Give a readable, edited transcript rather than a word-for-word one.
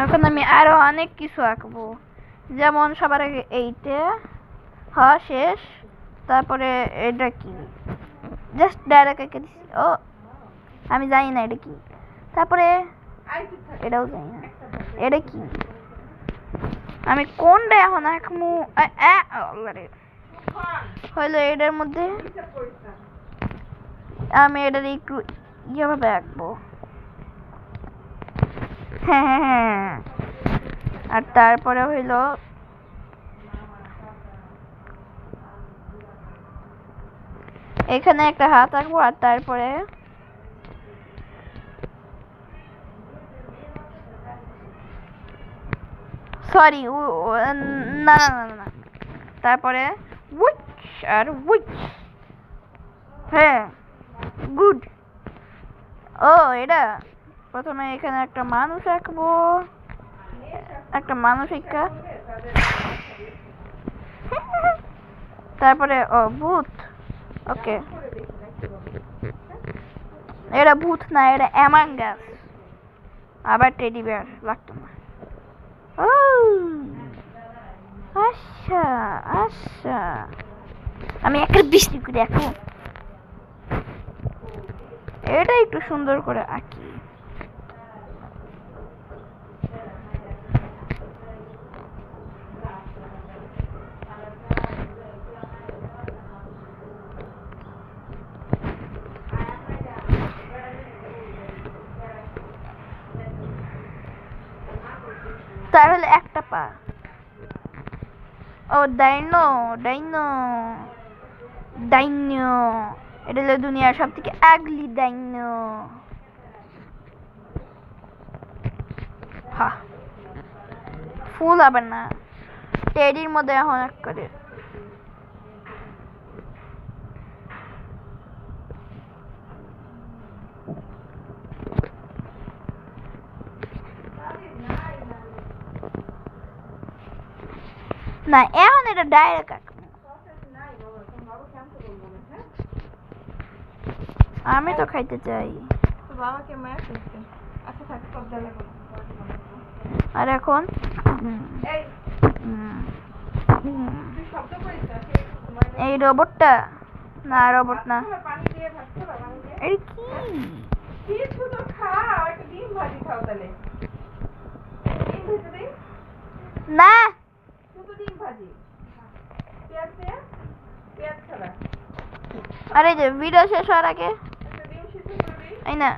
এখন আমি আরো অনেক কিছু আঁকবো, যেমন সবার আগে এইটা হওয়া শেষ, তারপরে এটা কি জাস্ট ডাইরেক্ট এঁকে দিচ্ছি। ও আমি জানি না এটা কি, তারপরে এটাও জানি না এটা কি, আমি কোনটা এখন আঁকবো। হইলো এটার মধ্যে আমি এটার একটু ইয়েভাবে আঁকবো। হ্যাঁ, আর তারপরে হইলো এখানে একটা হাত আঁকবো, আর তারপরে সরি না না না না, তারপরে উইচ আর উইচ। হ্যাঁ গুড। ও এটা প্রথমে এখানে একটা মানুষ আঁকবো, একটা মানুষ এঁকা, তারপরে ও ভূত। ওকে এটা ভূত না, এটা অ্যামাঙ্গাস। আবার টেডি বিয়ার লাগতো না। ও আচ্ছা আচ্ছা, আমি একটা বৃষ্টি করে আঁকবো, এটা একটু সুন্দর করে আঁকি। তাহলে একটা পা। ও ডাইনো ডাইনো ডাইনো, এটা হলো দুনিয়ার সব থেকে আগলি ডাইনো। হ্যাঁ ফুল আবার না, টেডির মধ্যে এখন এক করে। না এখন এটা ডাইরেক্ট আঁকবো, আমি তো খাইতে চাই। আর এখন এই রোবটটা, না রোবট না, এই কি না, আরে যে ভিডিও শেষ হওয়ার আগে এই না